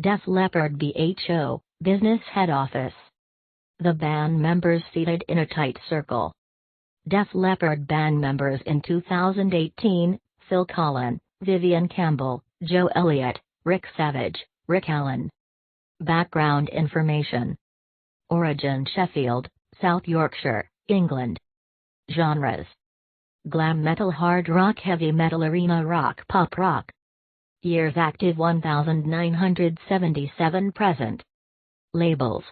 Def Leppard BHO, Business Head Office. The band members seated in a tight circle. Def Leppard band members in 2018, Phil Collen, Vivian Campbell, Joe Elliott, Rick Savage, Rick Allen. Background information. Origin: Sheffield, South Yorkshire, England. Genres: glam metal, hard rock, heavy metal, arena rock, pop rock. Years active 1977 present. Labels: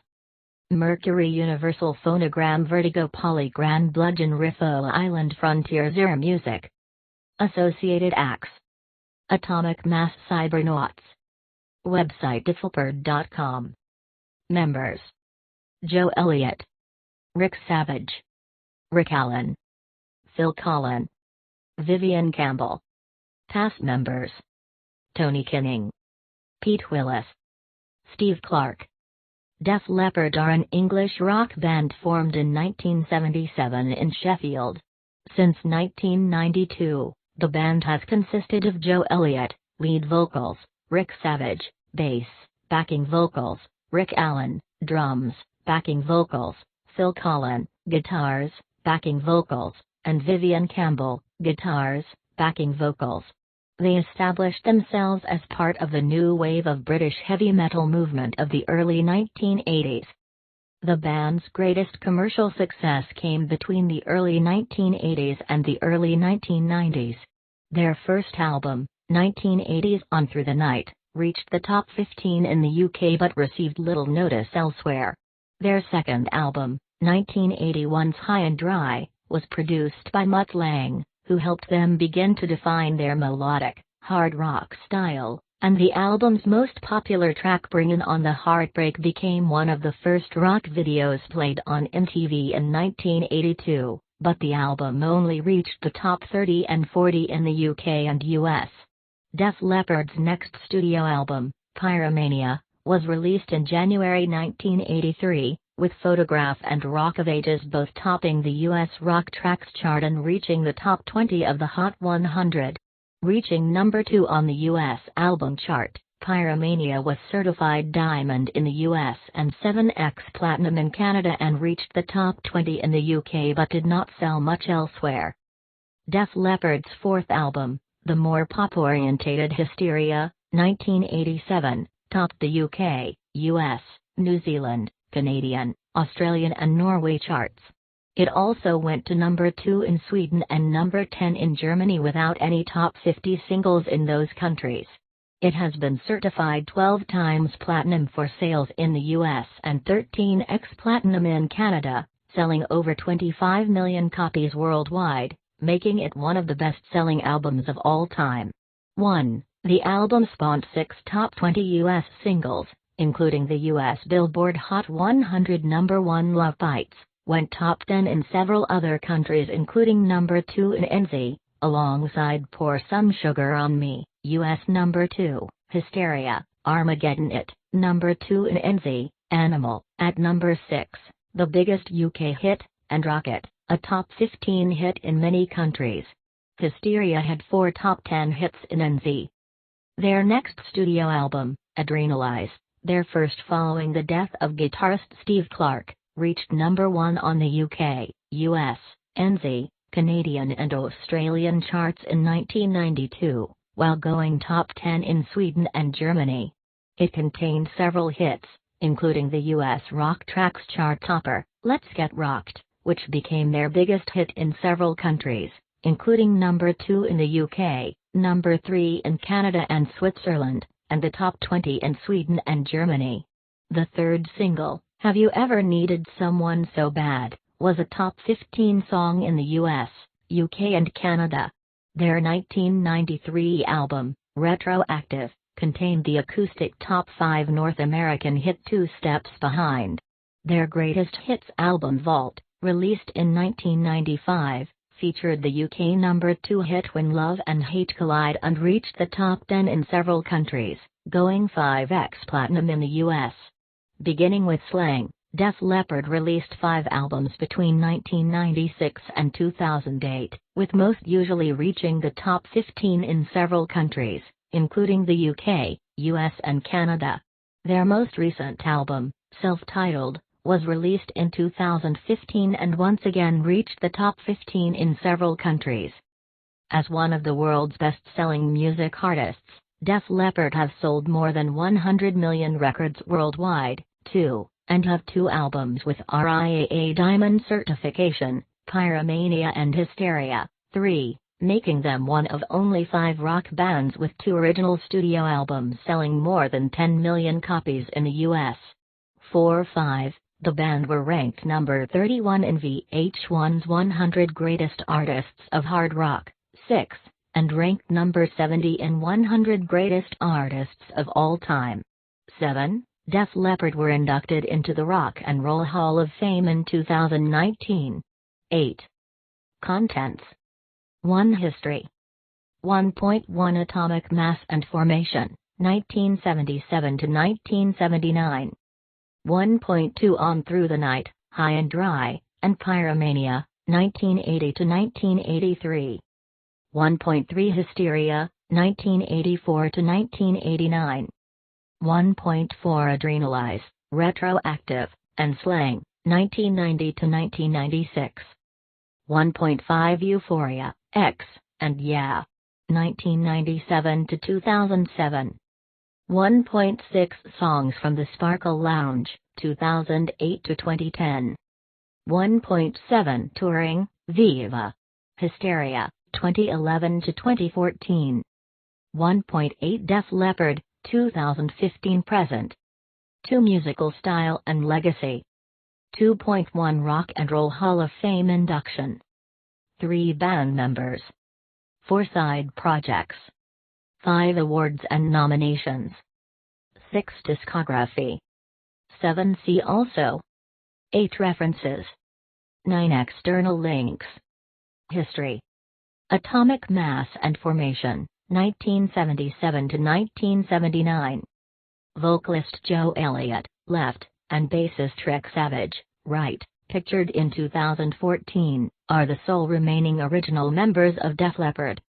Mercury, Universal Phonogram, Vertigo, Polygram, Bludgeon, Riffo Island, Frontier, Zero Music. Associated acts: Atomic Mass, Cybernauts. Website: defleppard.com. Members: Joe Elliott, Rick Savage, Rick Allen, Phil Collen, Vivian Campbell. Past members: Tony Kinning, Pete Willis, Steve Clark. Def Leppard are an English rock band formed in 1977 in Sheffield. Since 1992, the band has consisted of Joe Elliott, lead vocals, Rick Savage, bass, backing vocals, Rick Allen, drums, backing vocals, Phil Collen, guitars, backing vocals, and Vivian Campbell, guitars, backing vocals. They established themselves as part of the new wave of British heavy metal movement of the early 1980s. The band's greatest commercial success came between the early 1980s and the early 1990s. Their first album, 1980's On Through the Night, reached the top 15 in the UK but received little notice elsewhere. Their second album, 1981's High and Dry, was produced by Mutt Lange, who helped them begin to define their melodic, hard rock style, and the album's most popular track, Bringin' On the Heartbreak, became one of the first rock videos played on MTV in 1982, but the album only reached the top 30 and 40 in the UK and US. Def Leppard's next studio album, Pyromania, was released in January 1983, with Photograph and Rock of Ages both topping the US Rock Tracks chart and reaching the top 20 of the Hot 100. Reaching number 2 on the US album chart, Pyromania was certified diamond in the US and 7x platinum in Canada and reached the top 20 in the UK but did not sell much elsewhere. Def Leppard's fourth album, the more pop-orientated Hysteria, 1987, topped the UK, US, New Zealand, Canadian, Australian and Norway charts. It also went to number 2 in Sweden and number 10 in Germany without any top 50 singles in those countries. It has been certified 12 times platinum for sales in the US and 13x platinum in Canada, selling over 25 million copies worldwide, making it one of the best-selling albums of all time. 1. The album spawned 6 top 20 US singles, including the US Billboard Hot 100 number 1 Love Bites, went top 10 in several other countries including number 2 in NZ, alongside Pour Some Sugar on Me, US number 2, Hysteria, Armageddon It, number 2 in NZ, Animal, at number 6, the biggest UK hit, and Rocket, a top 15 hit in many countries. Hysteria had 4 top 10 hits in NZ. Their next studio album, Adrenalize, their first following the death of guitarist Steve Clark, reached number 1 on the UK, US, NZ, Canadian and Australian charts in 1992, while going top 10 in Sweden and Germany. It contained several hits, including the US Rock Tracks chart topper, Let's Get Rocked, which became their biggest hit in several countries, including number 2 in the UK, number 3 in Canada and Switzerland, and the top 20 in Sweden and Germany. The third single, Have You Ever Needed Someone So Bad, was a top 15 song in the US, UK and Canada. Their 1993 album, Retroactive, contained the acoustic top 5 North American hit Two Steps Behind. Their greatest hits album Vault, released in 1995, featured the UK number 2 hit When Love and Hate Collide and reached the top 10 in several countries, going 5x platinum in the US. Beginning with Slang, Def Leppard released 5 albums between 1996 and 2008, with most usually reaching the top 15 in several countries, including the UK, US and Canada. Their most recent album, self-titled, was released in 2015 and once again reached the top 15 in several countries. As one of the world's best-selling music artists, Def Leppard have sold more than 100 million records worldwide, and have 2 albums with RIAA Diamond certification, Pyromania and Hysteria, 3, making them one of only 5 rock bands with 2 original studio albums selling more than 10 million copies in the U.S. 4-5, the band were ranked number 31 in VH1's 100 Greatest Artists of Hard Rock, 6, and ranked number 70 in 100 Greatest Artists of All Time. 7. Def Leppard were inducted into the Rock and Roll Hall of Fame in 2019. 8. Contents. 1. History. 1.1 Atomic Mass and Formation, 1977 to 1979. 1.2 On Through the Night, High and Dry, and Pyromania, 1980 to 1983. 1.3 Hysteria, 1984 to 1989. 1.4 Adrenalize, Retroactive, and Slang, 1990 to 1996. 1.5 Euphoria, X, and Yeah, 1997 to 2007. 1.6 Songs from the Sparkle Lounge, 2008 to 2010. 1.7 Touring, Viva. Hysteria, 2011 to 2014. 1.8 Def Leppard, 2015 present. 2 Musical Style and Legacy. 2.1 Rock and Roll Hall of Fame induction. 3 band members. 4 side projects. 5 awards and nominations. 6 discography. 7 See also. 8 references. 9 external links. History. Atomic Mass and Formation, 1977 to 1979. Vocalist Joe Elliott, left, and bassist Rick Savage, right, pictured in 2014, are the sole remaining original members of Def Leppard.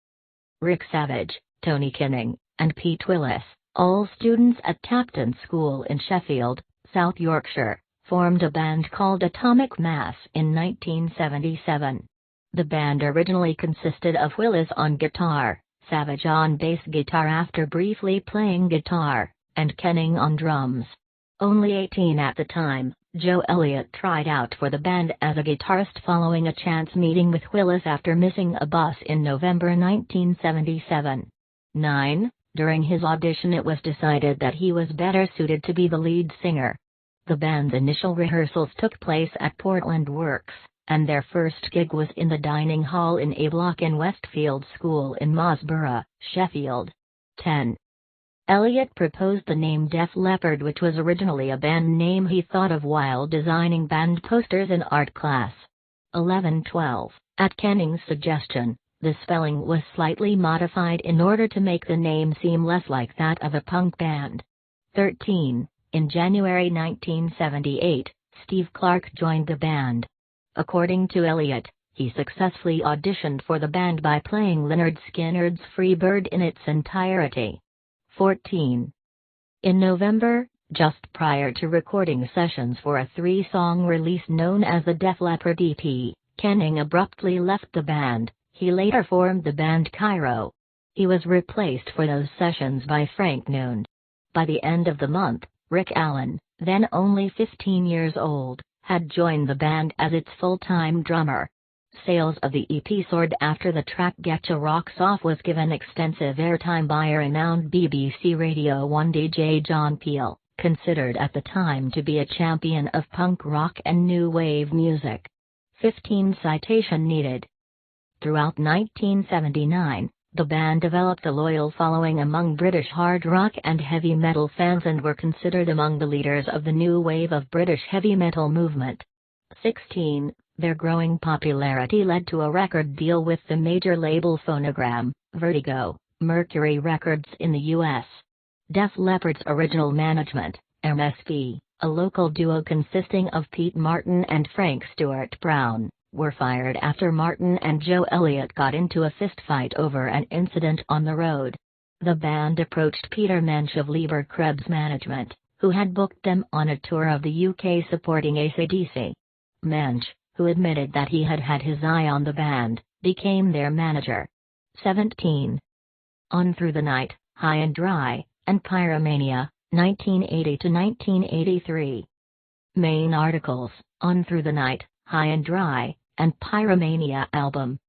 Rick Savage, Tony Kinning, and Pete Willis, all students at Tapton School in Sheffield, South Yorkshire, formed a band called Atomic Mass in 1977. The band originally consisted of Willis on guitar, Savage on bass guitar after briefly playing guitar, and Kenning on drums. Only 18 at the time, Joe Elliott tried out for the band as a guitarist following a chance meeting with Willis after missing a bus in November 1977. 9. During his audition it was decided that he was better suited to be the lead singer. The band's initial rehearsals took place at Portland Works, and their first gig was in the dining hall in A Block in Westfield School in Mosborough, Sheffield. 10. Elliott proposed the name Def Leppard, which was originally a band name he thought of while designing band posters in art class. 11-12. At Kenning's suggestion, the spelling was slightly modified in order to make the name seem less like that of a punk band. 13. In January 1978, Steve Clark joined the band. According to Elliott, he successfully auditioned for the band by playing Lynyrd Skynyrd's Free Bird in its entirety. 14. In November, just prior to recording sessions for a 3-song release known as the Def Leppard EP, Kenning abruptly left the band. He later formed the band Cairo. He was replaced for those sessions by Frank Noon. By the end of the month, Rick Allen, then only 15 years old, had joined the band as its full-time drummer. Sales of the EP soared after the track Getcha Rocks Off was given extensive airtime by renowned BBC Radio 1 DJ John Peel, considered at the time to be a champion of punk rock and new wave music. 15 Citation needed. Throughout 1979, the band developed a loyal following among British hard rock and heavy metal fans and were considered among the leaders of the new wave of British heavy metal movement. 16. Their growing popularity led to a record deal with the major label Phonogram, Vertigo, Mercury Records in the U.S. Def Leppard's original management, MSP, a local duo consisting of Pete Martin and Frank Stewart Brown, were fired after Martin and Joe Elliott got into a fistfight over an incident on the road. The band approached Peter Mensch of Lieber Krebs Management, who who had booked them on a tour of the UK supporting AC/DC. Mensch, who admitted that he had had his eye on the band, became their manager. 17. On Through the Night, High and Dry, and Pyromania, 1980 to 1983. Main articles: On Through the Night, High and Dry, and Pyromania album.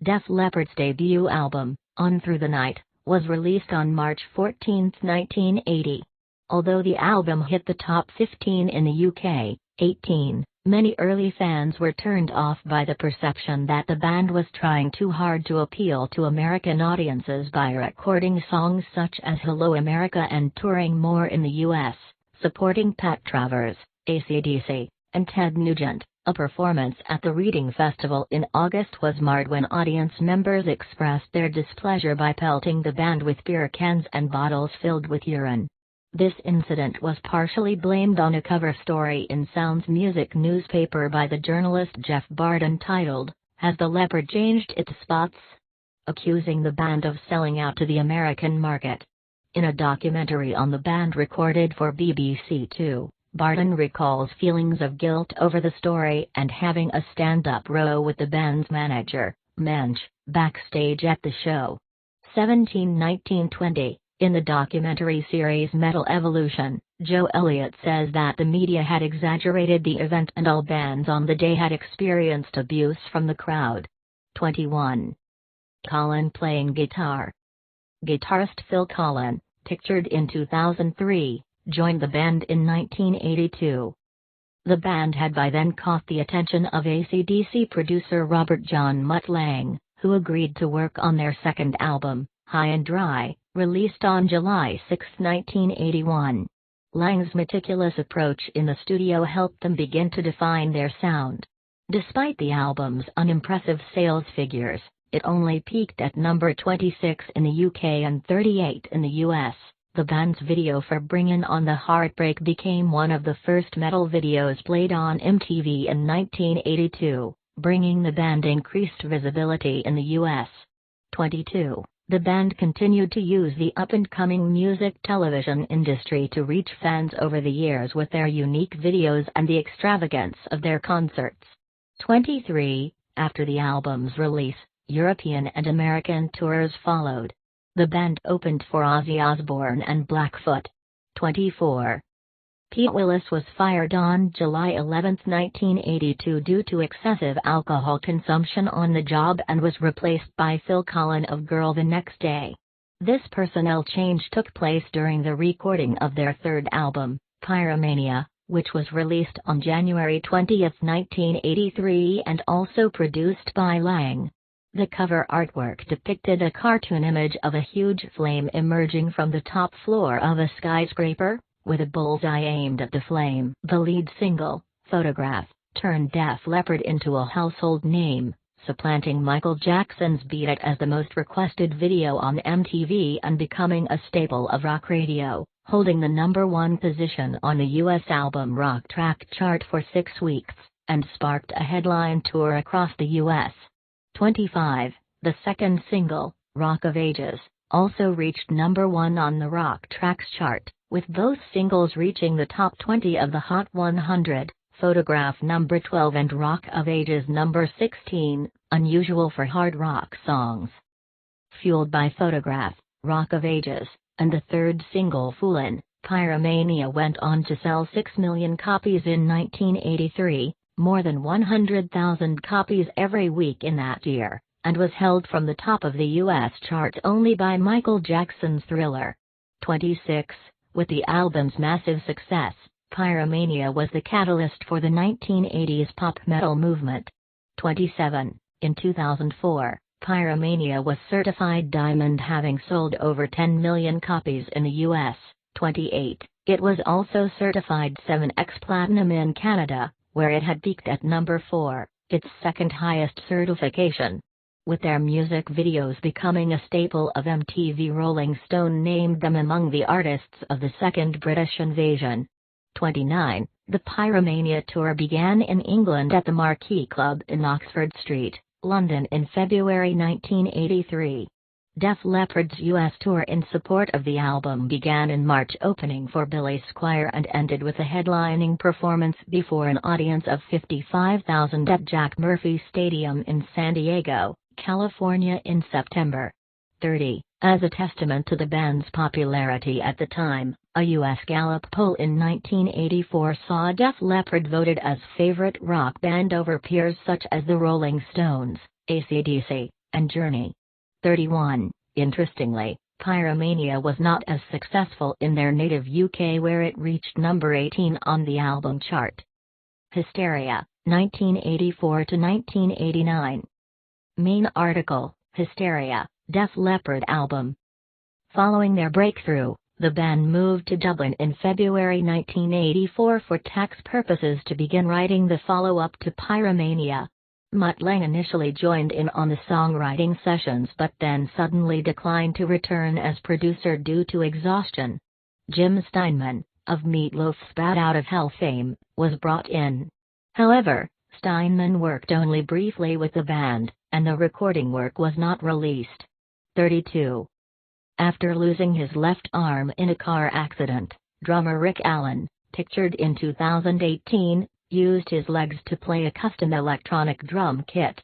Def Leppard's debut album, On Through the Night, was released on March 14, 1980. Although the album hit the top 15 in the UK, 18, many early fans were turned off by the perception that the band was trying too hard to appeal to American audiences by recording songs such as Hello America and touring more in the US, supporting Pat Travers, AC/DC, and Ted Nugent. A performance at the Reading Festival in August was marred when audience members expressed their displeasure by pelting the band with beer cans and bottles filled with urine. This incident was partially blamed on a cover story in Sound's music newspaper by the journalist Jeff Barton titled, "Has the Leopard Changed Its Spots?" accusing the band of selling out to the American market. In a documentary on the band recorded for BBC Two, Barton recalls feelings of guilt over the story and having a stand-up row with the band's manager, Mensch, backstage at the show. 17, 19, 20. In the documentary series Metal Evolution, Joe Elliott says that the media had exaggerated the event and all bands on the day had experienced abuse from the crowd. 21. Colin playing guitar. Guitarist Phil Collen, pictured in 2003, joined the band in 1982. The band had by then caught the attention of AC/DC producer Robert John Mutt Lang, who agreed to work on their second album, High and Dry, released on July 6, 1981. Lang's meticulous approach in the studio helped them begin to define their sound. Despite the album's unimpressive sales figures, it only peaked at number 26 in the UK and 38 in the US. The band's video for Bringin' on the Heartbreak became one of the first metal videos played on MTV in 1982, bringing the band increased visibility in the US. 22. The band continued to use the up-and-coming music television industry to reach fans over the years with their unique videos and the extravagance of their concerts. 23. After the album's release, European and American tours followed. The band opened for Ozzy Osbourne and Blackfoot. 24. Pete Willis was fired on July 11, 1982 due to excessive alcohol consumption on the job and was replaced by Phil Collen of Girl the next day. This personnel change took place during the recording of their third album, Pyromania, which was released on January 20, 1983 and also produced by Lang. The cover artwork depicted a cartoon image of a huge flame emerging from the top floor of a skyscraper, with a bullseye aimed at the flame. The lead single, Photograph, turned Def Leppard into a household name, supplanting Michael Jackson's Beat It as the most requested video on MTV and becoming a staple of rock radio, holding the #1 position on the US album rock track chart for 6 weeks, and sparked a headline tour across the US. 25. The second single, Rock of Ages, also reached #1 on the Rock Tracks chart, with both singles reaching the top 20 of the Hot 100, Photograph #12 and Rock of Ages #16, unusual for hard rock songs. Fueled by Photograph, Rock of Ages, and the third single Foolin', Pyromania went on to sell 6 million copies in 1983, more than 100,000 copies every week in that year, and was held from the top of the US chart only by Michael Jackson's Thriller. 26. With the album's massive success, Pyromania was the catalyst for the 1980s pop metal movement. 27. In 2004, Pyromania was certified diamond, having sold over 10 million copies in the US. 28. It was also certified 7x platinum in Canada, where it had peaked at #4, its second highest certification. With their music videos becoming a staple of MTV, Rolling Stone named them among the artists of the second British invasion. 29. The Pyromania tour began in England at the Marquee Club in Oxford Street, London in February 1983. Def Leppard's U.S. tour in support of the album began in March, opening for Billy Squier and ended with a headlining performance before an audience of 55,000 at Jack Murphy Stadium in San Diego, California in September. 30. As a testament to the band's popularity at the time, a U.S. Gallup poll in 1984 saw Def Leppard voted as favorite rock band over peers such as the Rolling Stones, AC/DC, and Journey. 31. Interestingly, Pyromania was not as successful in their native UK, where it reached number 18 on the album chart. Hysteria, 1984 to 1989. Main article: Hysteria, Def Leppard album. Following their breakthrough, the band moved to Dublin in February 1984 for tax purposes to begin writing the follow-up to Pyromania. Mutt Lange initially joined in on the songwriting sessions but then suddenly declined to return as producer due to exhaustion. Jim Steinman, of Meat Loaf's Bat Out of Hell fame, was brought in. However, Steinman worked only briefly with the band, and the recording work was not released. 32. After losing his left arm in a car accident, drummer Rick Allen, pictured in 2018, used his legs to play a custom electronic drum kit.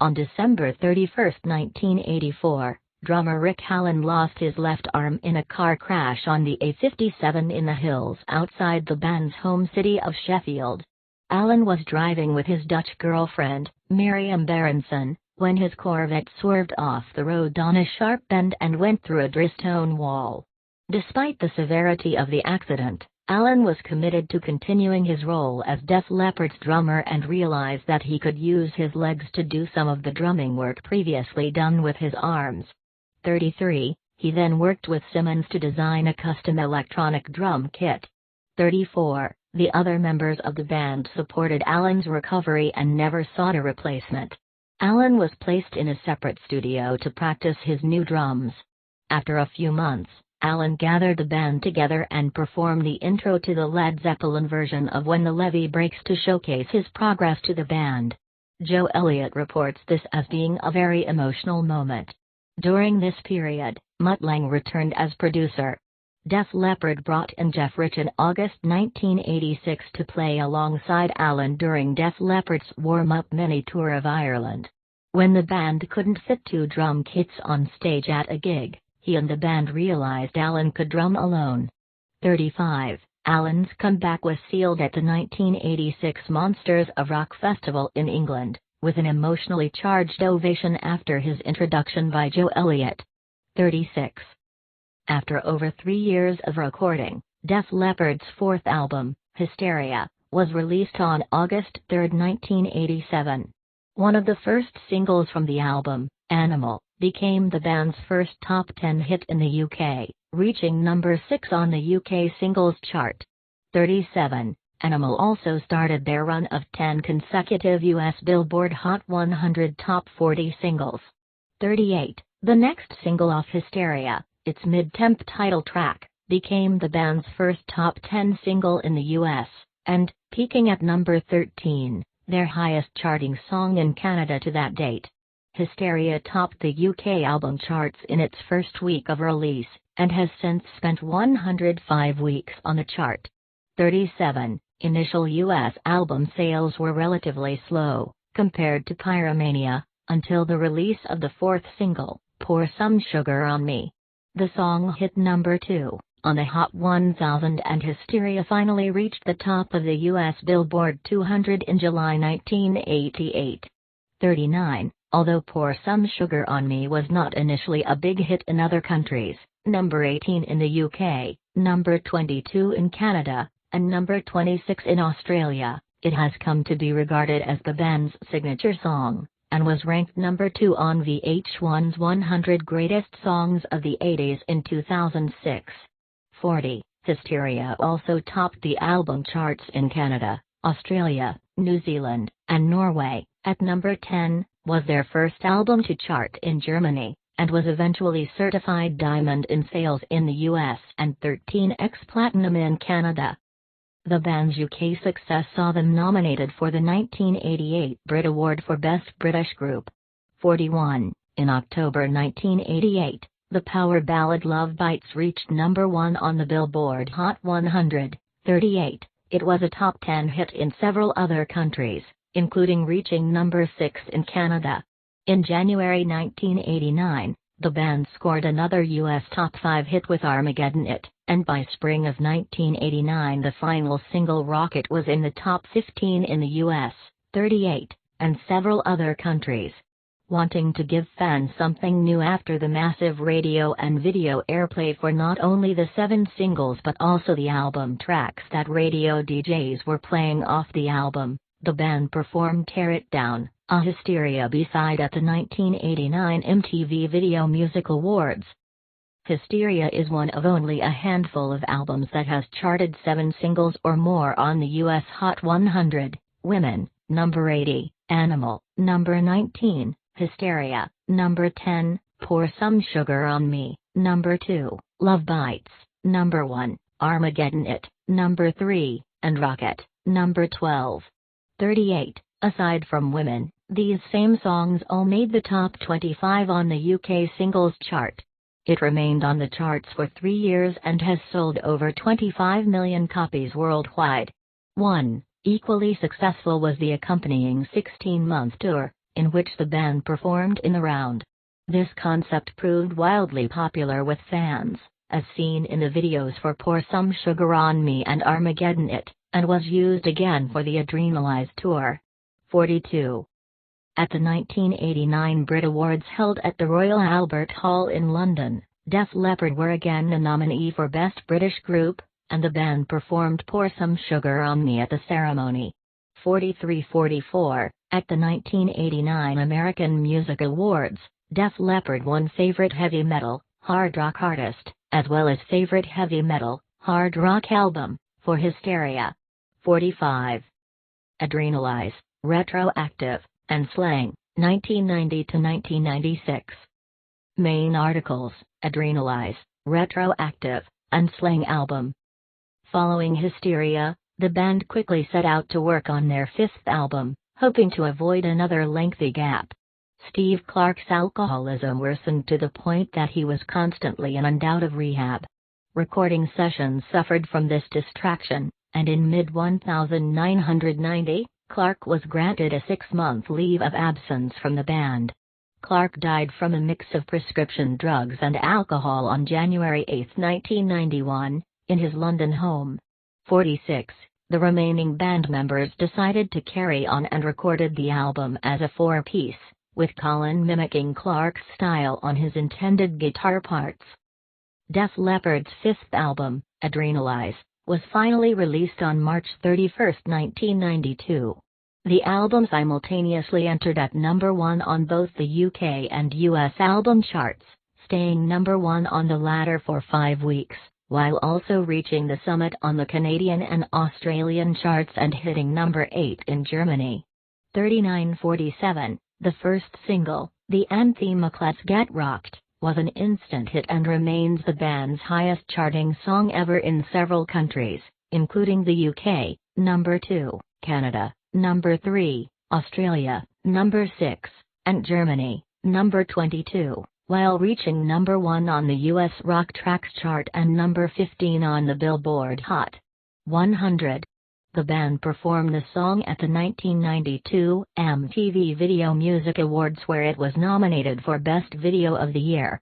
On December 31, 1984, drummer Rick Allen lost his left arm in a car crash on the A57 in the hills outside the band's home city of Sheffield. Allen was driving with his Dutch girlfriend, Miriam Berenson, when his Corvette swerved off the road on a sharp bend and went through a drystone wall. Despite the severity of the accident, Allen was committed to continuing his role as Def Leppard's drummer and realized that he could use his legs to do some of the drumming work previously done with his arms. 33. He then worked with Simmons to design a custom electronic drum kit. 34. The other members of the band supported Allen's recovery and never sought a replacement. Allen was placed in a separate studio to practice his new drums. After a few months, Allen gathered the band together and performed the intro to the Led Zeppelin version of When the Levee Breaks to showcase his progress to the band. Joe Elliott reports this as being a very emotional moment. During this period, Mutt Lange returned as producer. Def Leppard brought in Jeff Rich in August 1986 to play alongside Allen during Def Leppard's warm-up mini-tour of Ireland. When the band couldn't fit two drum kits on stage at a gig, he and the band realized Allen could drum alone. 35. Allen's comeback was sealed at the 1986 Monsters of Rock Festival in England, with an emotionally charged ovation after his introduction by Joe Elliott. 36. After over 3 years of recording, Def Leppard's fourth album, Hysteria, was released on August 3, 1987. One of the first singles from the album, Animal, became the band's first top 10 hit in the UK, reaching number 6 on the UK singles chart. 37. Animal also started their run of 10 consecutive US Billboard Hot 100 Top 40 singles. 38. The next single off Hysteria, its mid-temp title track, became the band's first top 10 single in the US, and, peaking at number 13, their highest charting song in Canada to that date. Hysteria topped the UK album charts in its first week of release, and has since spent 105 weeks on the chart. 37. Initial US album sales were relatively slow, compared to Pyromania, until the release of the fourth single, Pour Some Sugar on Me. The song hit number 2 on the Hot 1000, and Hysteria finally reached the top of the US Billboard 200 in July 1988. 39. Although Pour Some Sugar on Me was not initially a big hit in other countries, number 18 in the UK, number 22 in Canada, and number 26 in Australia, it has come to be regarded as the band's signature song, and was ranked number 2 on VH1's 100 Greatest Songs of the 80s in 2006. 40. Hysteria also topped the album charts in Canada, Australia, New Zealand, and Norway. At number 10, was their first album to chart in Germany, and was eventually certified diamond in sales in the US and 13x platinum in Canada. The band's UK success saw them nominated for the 1988 Brit Award for Best British Group. 41. In October 1988, the power ballad Love Bites reached number 1 on the Billboard Hot 100. 38. It was a top 10 hit in several other countries, including reaching number 6 in Canada. In January 1989, the band scored another U.S. top 5 hit with Armageddon It, and by spring of 1989 the final single Rocket was in the top 15 in the U.S., 38, and several other countries. Wanting to give fans something new after the massive radio and video airplay for not only the 7 singles but also the album tracks that radio DJs were playing off the album, the band performed Tear It Down, a Hysteria B-side at the 1989 MTV Video Music Awards. Hysteria is one of only a handful of albums that has charted 7 singles or more on the US Hot 100, Women, number 80, Animal, number 19, Hysteria, number 10, Pour Some Sugar on Me, number 2, Love Bites, number 1, Armageddon It, number 3, and Rocket, number 12. 38. Aside from Women, these same songs all made the top 25 on the UK singles chart. It remained on the charts for 3 years and has sold over 25 million copies worldwide. 1. Equally successful was the accompanying 16-month tour, in which the band performed in the round. This concept proved wildly popular with fans, as seen in the videos for Pour Some Sugar on Me and Armageddon It, and was used again for the Adrenalize tour. 42. At the 1989 Brit Awards held at the Royal Albert Hall in London, Def Leppard were again the nominee for Best British Group, and the band performed Pour Some Sugar on Me at the ceremony. 43-44. At the 1989 American Music Awards, Def Leppard won Favorite Heavy Metal, Hard Rock Artist, as well as Favorite Heavy Metal, Hard Rock Album, for Hysteria. 45. Adrenalize, Retroactive, and Slang, 1990-1996. Main articles, Adrenalize, Retroactive, and Slang album. Following Hysteria, the band quickly set out to work on their 5th album, hoping to avoid another lengthy gap. Steve Clark's alcoholism worsened to the point that he was constantly in and out of rehab. Recording sessions suffered from this distraction, and in mid-1990, Clark was granted a 6-month leave of absence from the band. Clark died from a mix of prescription drugs and alcohol on January 8, 1991, in his London home. 46. The remaining band members decided to carry on and recorded the album as a 4-piece, with Colin mimicking Clark's style on his intended guitar parts. Def Leppard's 5th album, Adrenalize, was finally released on March 31, 1992. The album simultaneously entered at number 1 on both the UK and US album charts, staying number 1 on the latter for 5 weeks, while also reaching the summit on the Canadian and Australian charts and hitting number 8 in Germany. 39-47, the first single, the anthem Let's Get Rocked, was an instant hit and remains the band's highest charting song ever in several countries, including the UK, number 2, Canada, number 3, Australia, number 6, and Germany, number 22, while reaching number 1 on the US Rock Tracks chart and number 15 on the Billboard Hot 100. The band performed the song at the 1992 MTV Video Music Awards, where it was nominated for Best Video of the Year.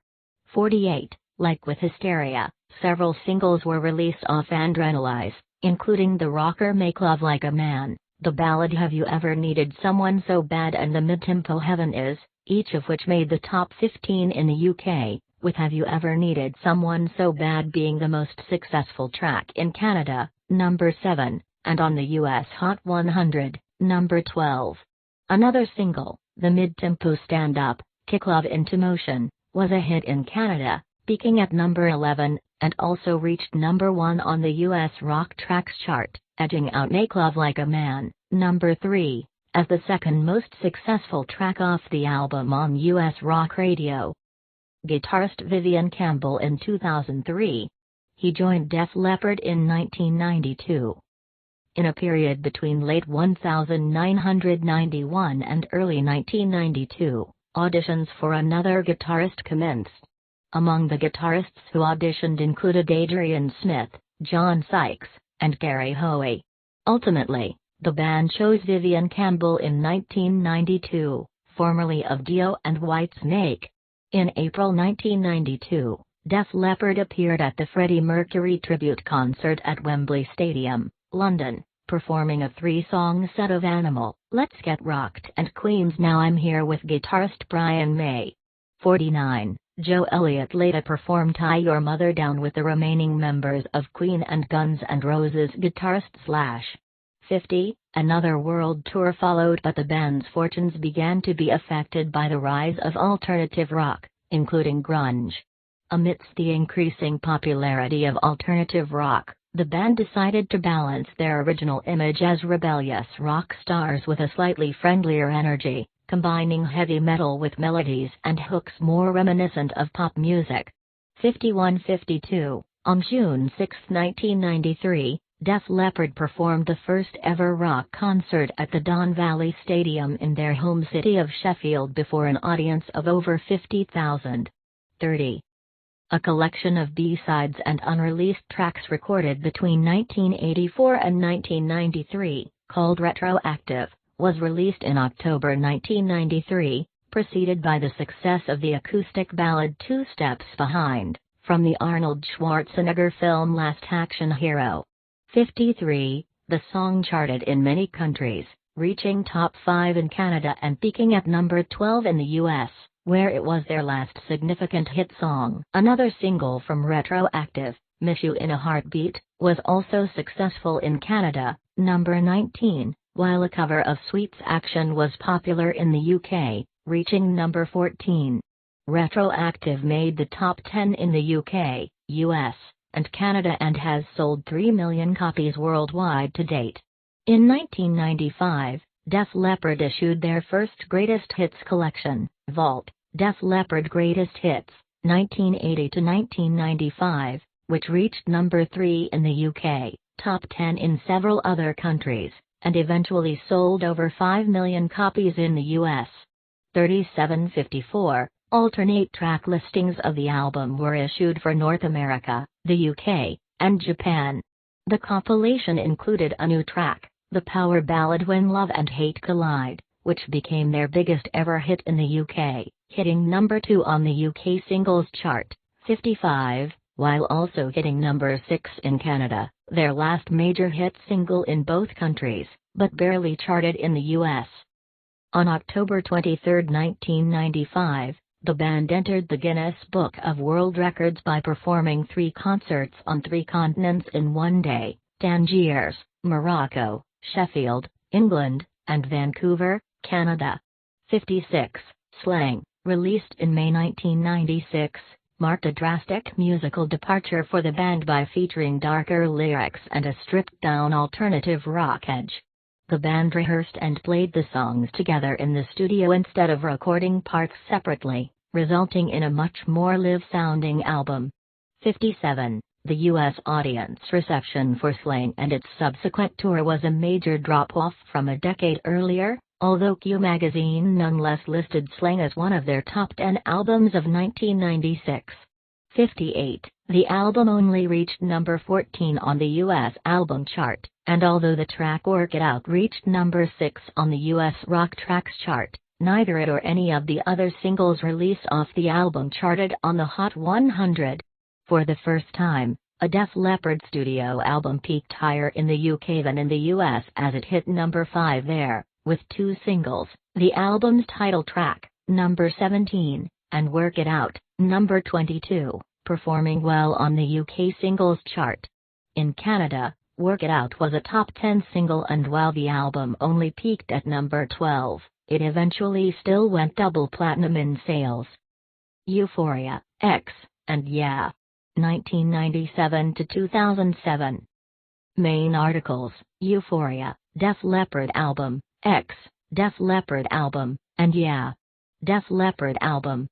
48. Like with Hysteria, several singles were released off Adrenalize, including the rocker Make Love Like a Man, the ballad Have You Ever Needed Someone So Bad, and the mid-tempo Heaven Is, each of which made the top 15 in the UK, with Have You Ever Needed Someone So Bad being the most successful track in Canada, number 7, and on the US Hot 100, number 12. Another single, the mid-tempo Stand Up, Kick Love Into Motion, was a hit in Canada, peaking at number 11, and also reached number 1 on the US Rock Tracks chart, edging out Make Love Like a Man, number 3, as the second most successful track off the album on US rock radio. Guitarist Vivian Campbell in 2003. He joined Def Leppard in 1992. In a period between late 1991 and early 1992, Auditions for another guitarist commenced. Among the guitarists who auditioned included Adrian Smith, John Sykes, and Gary Hoey. Ultimately, the band chose Vivian Campbell in 1992, formerly of Dio and Whitesnake. In April 1992, Def Leppard appeared at the Freddie Mercury tribute concert at Wembley Stadium, London, performing a three-song set of Animal, Let's Get Rocked and Queen's Now I'm Here with guitarist Brian May. 49. Joe Elliott later performed Tie Your Mother Down with the remaining members of Queen and Guns N' Roses guitarist Slash. 50. Another world tour followed, but the band's fortunes began to be affected by the rise of alternative rock, including grunge. Amidst the increasing popularity of alternative rock, the band decided to balance their original image as rebellious rock stars with a slightly friendlier energy, combining heavy metal with melodies and hooks more reminiscent of pop music. 51-52. On June 6, 1993, Def Leppard performed the first ever rock concert at the Don Valley Stadium in their home city of Sheffield before an audience of over 50,000. 30. A collection of B-sides and unreleased tracks recorded between 1984 and 1993, called Retroactive, was released in October 1993, preceded by the success of the acoustic ballad Two Steps Behind, from the Arnold Schwarzenegger film Last Action Hero. 53. The song charted in many countries, reaching top 5 in Canada and peaking at number 12 in the U.S., where it was their last significant hit song. Another single from Retroactive, Miss You in a Heartbeat, was also successful in Canada, number 19, while a cover of Sweet's Action was popular in the UK, reaching number 14. Retroactive made the top 10 in the UK, US, and Canada and has sold 3 million copies worldwide to date. In 1995, Def Leppard issued their first greatest hits collection, Vault, Def Leppard Greatest Hits, 1980 to 1995, which reached number 3 in the UK, top 10 in several other countries, and eventually sold over 5 million copies in the US. 37-54, alternate track listings of the album were issued for North America, the UK, and Japan. The compilation included a new track, the power ballad When Love and Hate Collide, which became their biggest ever hit in the UK, hitting number 2 on the UK singles chart. 55, while also hitting number 6 in Canada, their last major hit single in both countries, but barely charted in the US. On October 23, 1995, the band entered the Guinness Book of World Records by performing 3 concerts on 3 continents in one day: Tangiers, Morocco, Sheffield, England, and Vancouver, Canada. 56. Slang, released in May 1996, marked a drastic musical departure for the band by featuring darker lyrics and a stripped-down alternative rock edge. The band rehearsed and played the songs together in the studio instead of recording parts separately, resulting in a much more live-sounding album. 57. The U.S. audience reception for Slang and its subsequent tour was a major drop-off from a decade earlier, although Q magazine nonetheless listed Slang as one of their top 10 albums of 1996. 58. The album only reached number 14 on the U.S. album chart, and although the track Work It Out reached number 6 on the U.S. Rock Tracks chart, neither it or any of the other singles released off the album charted on the Hot 100. For the first time, a Def Leppard studio album peaked higher in the UK than in the US as it hit number 5 there, with 2 singles, the album's title track, number 17, and Work It Out, number 22, performing well on the UK singles chart. In Canada, Work It Out was a top 10 single, and while the album only peaked at number 12, it eventually still went double platinum in sales. Euphoria, X, and Yeah. 1997 to 2007. Main articles: Euphoria, Def Leppard album, X, Def Leppard album, and Yeah. Def Leppard album.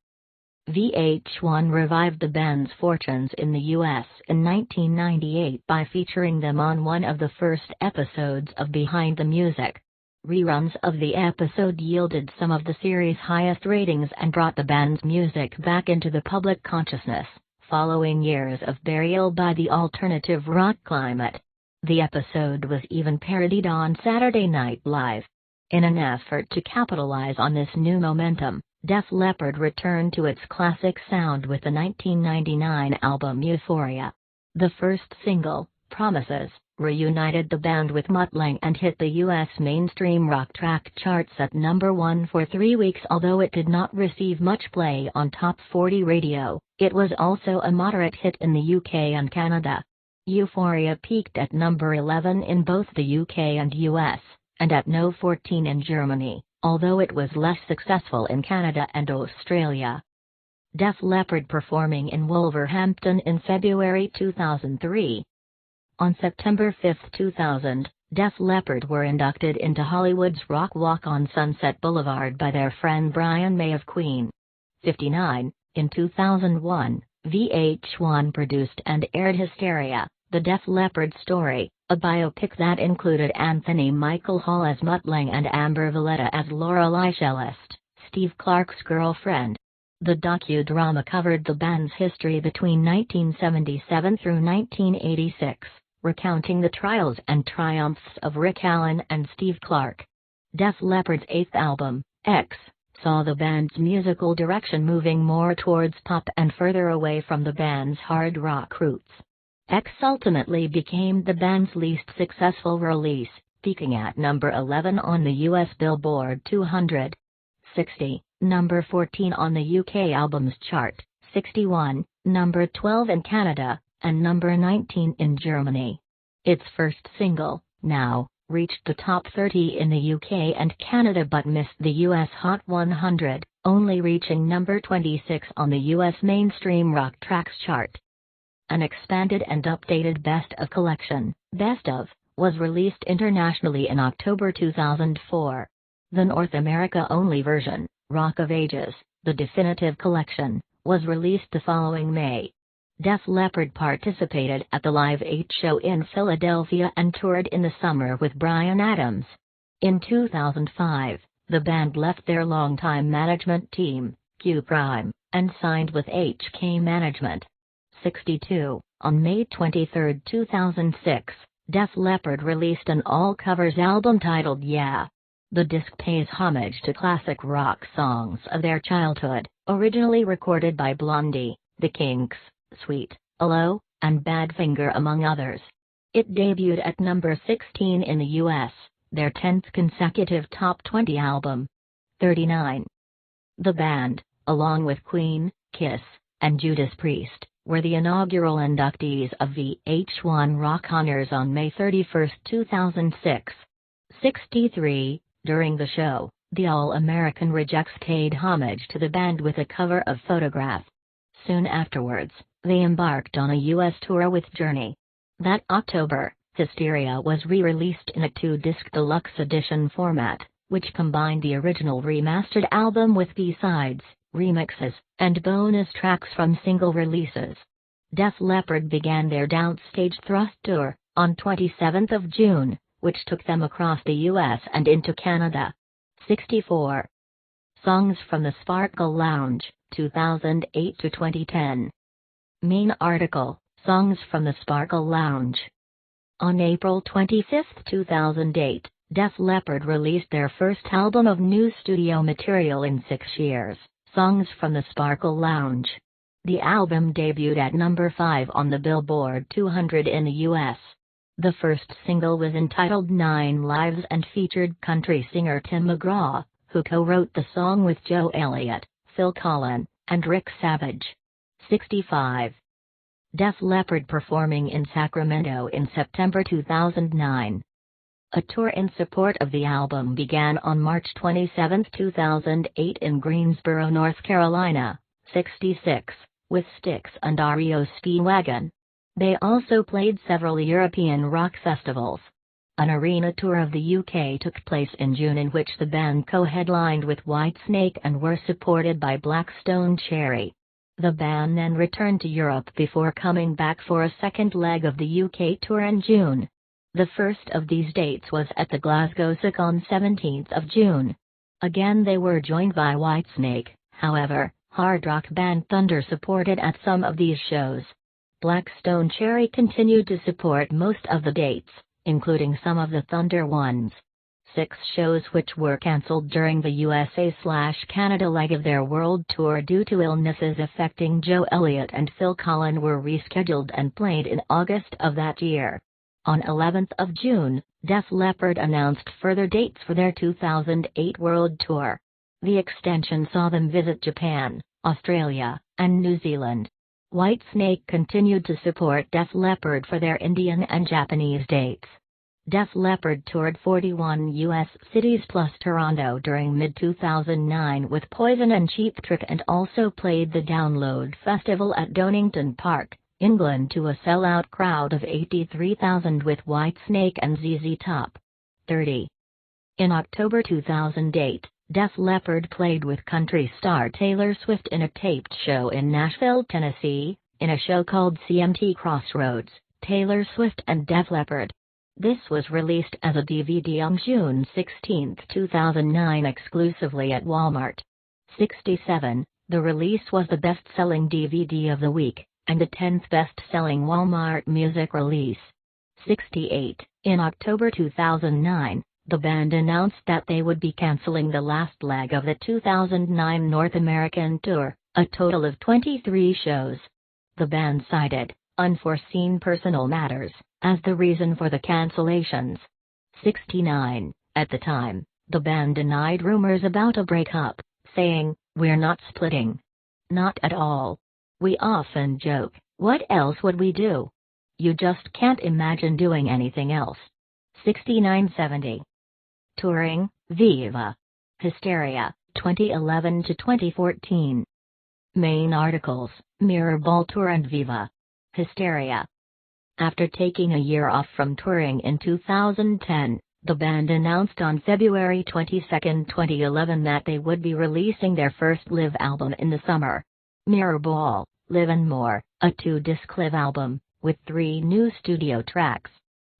VH1 revived the band's fortunes in the US in 1998 by featuring them on one of the first episodes of Behind the Music. Reruns of the episode yielded some of the series' highest ratings and brought the band's music back into the public consciousness, following years of burial by the alternative rock climate. The episode was even parodied on Saturday Night Live. In an effort to capitalize on this new momentum, Def Leppard returned to its classic sound with the 1999 album Euphoria. The first single, Promises, reunited the band with Mutt Lange and hit the U.S. mainstream rock track charts at number 1 for 3 weeks. Although it did not receive much play on Top 40 radio, it was also a moderate hit in the UK and Canada. Euphoria peaked at number 11 in both the UK and US, and at no 14 in Germany, although it was less successful in Canada and Australia. Def Leppard performing in Wolverhampton in February 2003. On September 5, 2000, Def Leppard were inducted into Hollywood's Rock Walk on Sunset Boulevard by their friend Brian May of Queen. 59. In 2001, VH1 produced and aired Hysteria, the Def Leppard story, a biopic that included Anthony Michael Hall as Mutt Lange and Amber Valletta as Lorelei Shellest, Steve Clark's girlfriend. The docudrama covered the band's history between 1977 through 1986, recounting the trials and triumphs of Rick Allen and Steve Clark. Def Leppard's eighth album, X, saw the band's musical direction moving more towards pop and further away from the band's hard rock roots. X ultimately became the band's least successful release, peaking at number 11 on the US Billboard 200. 60, number 14 on the UK Albums Chart, 61, number 12 in Canada, and number 19 in Germany. Its first single, Now, reached the top 30 in the UK and Canada but missed the US Hot 100, only reaching number 26 on the US Mainstream Rock Tracks chart. An expanded and updated Best of collection, Best of, was released internationally in October 2004. The North America-only version, Rock of Ages, the definitive collection, was released the following May. Def Leppard participated at the Live 8 show in Philadelphia and toured in the summer with Bryan Adams. In 2005, the band left their longtime management team, Q Prime, and signed with HK Management. 62, on May 23, 2006, Def Leppard released an all-covers album titled Yeah. The disc pays homage to classic rock songs of their childhood, originally recorded by Blondie, The Kinks, Sweet, Hello, and Badfinger among others. It debuted at number 16 in the US, their 10th consecutive top 20 album. 39. The band, along with Queen, Kiss, and Judas Priest, were the inaugural inductees of VH1 Rock Honors on May 31, 2006. 63. During the show, the All-American Rejects paid homage to the band with a cover of Photograph. Soon afterwards, they embarked on a U.S. tour with Journey. That October, Hysteria was re-released in a 2-disc deluxe edition format, which combined the original remastered album with B-sides, remixes, and bonus tracks from single releases. Def Leppard began their Downstage Thrust tour on 27th of June, which took them across the U.S. and into Canada. 64. Songs from the Sparkle Lounge, 2008 to 2010. Main article, Songs from the Sparkle Lounge. On April 25, 2008, Def Leppard released their first album of new studio material in 6 years, Songs from the Sparkle Lounge. The album debuted at number 5 on the Billboard 200 in the U.S. The first single was entitled 9 Lives and featured country singer Tim McGraw, who co-wrote the song with Joe Elliott, Phil Collen, and Rick Savage. 65. Def Leppard performing in Sacramento in September 2009. A tour in support of the album began on March 27, 2008 in Greensboro, North Carolina. 66, with Styx and REO Speedwagon. They also played several European rock festivals. An arena tour of the UK took place in June in which the band co-headlined with Whitesnake and were supported by Blackstone Cherry. The band then returned to Europe before coming back for a second leg of the UK tour in June. The first of these dates was at the Glasgow Souk on 17th of June. Again they were joined by Whitesnake, however, hard rock band Thunder supported at some of these shows. Black Stone Cherry continued to support most of the dates, including some of the Thunder ones. 6 shows which were cancelled during the USA/Canada leg of their world tour due to illnesses affecting Joe Elliott and Phil Collen were rescheduled and played in August of that year. On 11th of June, Def Leppard announced further dates for their 2008 world tour. The extension saw them visit Japan, Australia, and New Zealand. Whitesnake continued to support Def Leppard for their Indian and Japanese dates. Def Leppard toured 41 U.S. cities plus Toronto during mid-2009 with Poison and Cheap Trick and also played the Download Festival at Donington Park, England to a sellout crowd of 83,000 with Whitesnake and ZZ Top. 30. In October 2008, Def Leppard played with country star Taylor Swift in a taped show in Nashville, Tennessee, in a show called CMT Crossroads, Taylor Swift and Def Leppard. This was released as a DVD on June 16, 2009 exclusively at Walmart. 67. The release was the best-selling DVD of the week, and the 10th best-selling Walmart music release. 68. In October 2009, the band announced that they would be canceling the last leg of the 2009 North American tour, a total of 23 shows. The band cited unforeseen personal matters as the reason for the cancellations. 69. At the time, the band denied rumors about a breakup, saying, "We're not splitting. Not at all. We often joke, what else would we do? You just can't imagine doing anything else." 69-70. Touring, Viva. Hysteria, 2011 to 2014. Main articles, Mirrorball Tour and Viva. Hysteria. After taking a year off from touring in 2010, the band announced on February 22, 2011 that they would be releasing their first live album in the summer. Mirrorball, Live and More, a 2-disc live album, with 3 new studio tracks.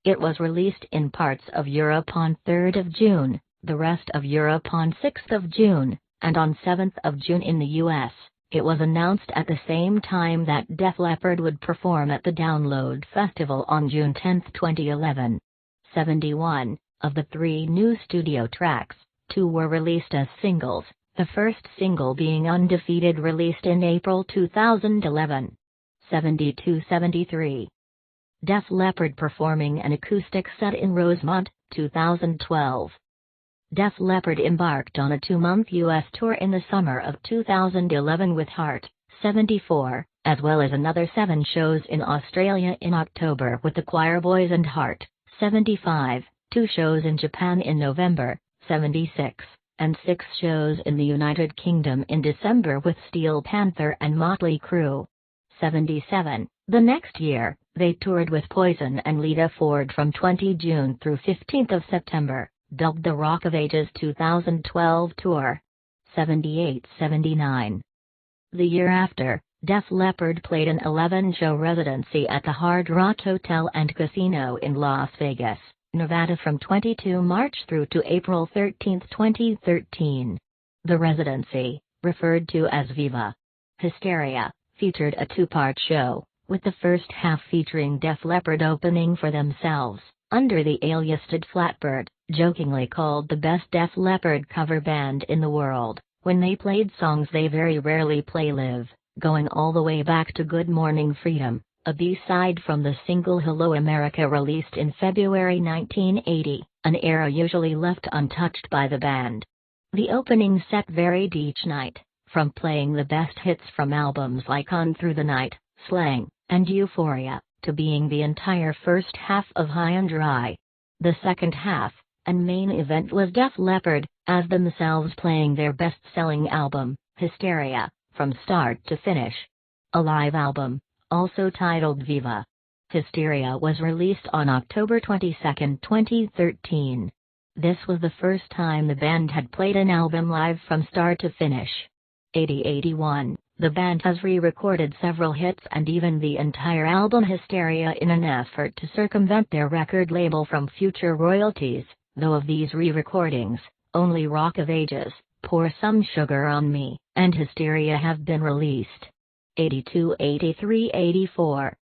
It was released in parts of Europe on 3rd of June, the rest of Europe on 6th of June, and on 7th of June in the US. It was announced at the same time that Def Leppard would perform at the Download Festival on June 10, 2011. 71. Of the 3 new studio tracks, 2 were released as singles, the first single being Undefeated, released in April 2011. 72-73. Def Leppard performing an acoustic set in Rosemont, 2012. Def Leppard embarked on a 2-month U.S. tour in the summer of 2011 with Heart, 74, as well as another 7 shows in Australia in October with the Choirboys and Heart, 75, 2 shows in Japan in November, 76, and 6 shows in the United Kingdom in December with Steel Panther and Motley Crue. 77. The next year, they toured with Poison and Lita Ford from 20 June through 15 September. Dubbed the Rock of Ages 2012 tour. 78-79. The year after, Def Leppard played an 11-show residency at the Hard Rock Hotel and Casino in Las Vegas, Nevada from 22 March through to April 13, 2013. The residency, referred to as Viva Hysteria, featured a 2-part show, with the first half featuring Def Leppard opening for themselves, under the alias Flatbird, jokingly called the best Def Leppard cover band in the world, when they played songs they very rarely play live, going all the way back to Good Morning Freedom, a B-side from the single Hello America released in February 1980, an era usually left untouched by the band. The opening set varied each night, from playing the best hits from albums like On Through the Night, Slang, and Euphoria, to being the entire first half of High and Dry. The second half, and main event, was Def Leppard, as themselves playing their best-selling album, Hysteria, from start to finish. A live album, also titled Viva Hysteria, was released on October 22, 2013. This was the first time the band had played an album live from start to finish. 80-81. The band has re-recorded several hits and even the entire album Hysteria in an effort to circumvent their record label from future royalties, though of these re-recordings, only Rock of Ages, Pour Some Sugar on Me, and Hysteria have been released. 82, 83, 84.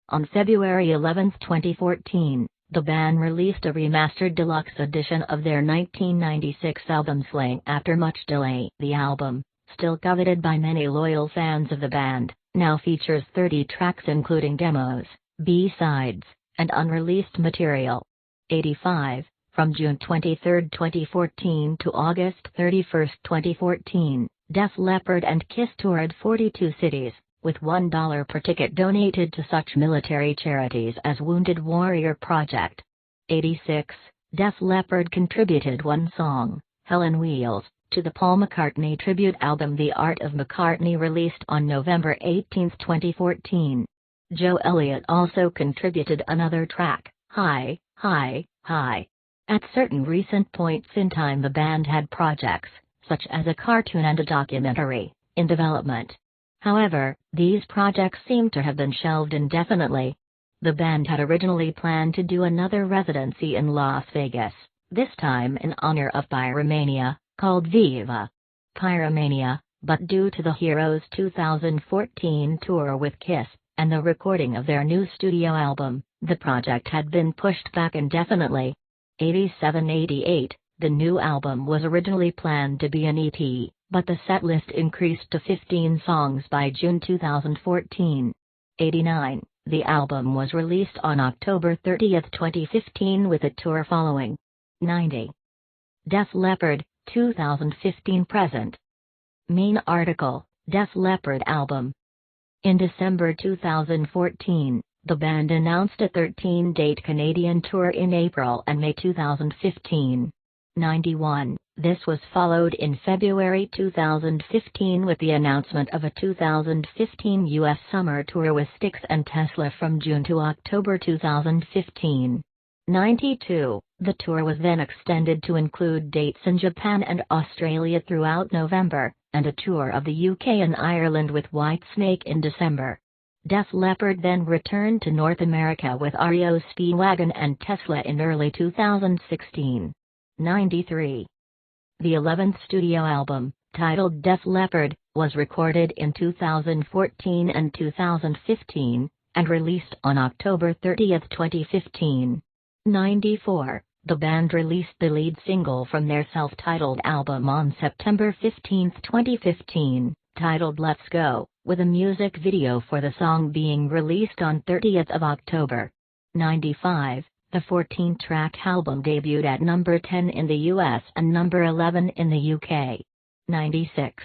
On February 11, 2014, the band released a remastered deluxe edition of their 1996 album Sling after much delay. The album, still coveted by many loyal fans of the band, now features 30 tracks including demos, B-sides, and unreleased material. 85. From June 23, 2014 to August 31, 2014, Def Leppard and Kiss toured 42 cities, with $1 per ticket donated to such military charities as Wounded Warrior Project. 86. Def Leppard contributed one song, Hell on Wheels, to the Paul McCartney tribute album The Art of McCartney released on November 18, 2014. Joe Elliott also contributed another track, Hi, Hi, Hi. At certain recent points in time the band had projects, such as a cartoon and a documentary, in development. However, these projects seem to have been shelved indefinitely. The band had originally planned to do another residency in Las Vegas, this time in honor of Pyromania, called Viva Pyromania, but due to the Heroes 2014 tour with Kiss, and the recording of their new studio album, the project had been pushed back indefinitely. 87-88, the new album was originally planned to be an EP, but the setlist increased to 15 songs by June 2014. 89, the album was released on October 30, 2015 with a tour following. 90. Def Leppard, 2015 present. Main article, Def Leppard album. In December 2014, the band announced a 13-date Canadian tour in April and May 2015. 91. This was followed in February 2015 with the announcement of a 2015 U.S. summer tour with Styx and Tesla from June to October 2015. 92. The tour was then extended to include dates in Japan and Australia throughout November, and a tour of the UK and Ireland with Whitesnake in December. Def Leppard then returned to North America with REO Speedwagon and Tesla in early 2016. 93. The 11th studio album, titled Def Leppard, was recorded in 2014 and 2015, and released on October 30, 2015. 94. The band released the lead single from their self-titled album on September 15, 2015, titled Let's Go, with a music video for the song being released on 30th of October. 95. The 14-track album debuted at number 10 in the US and number 11 in the UK. 96.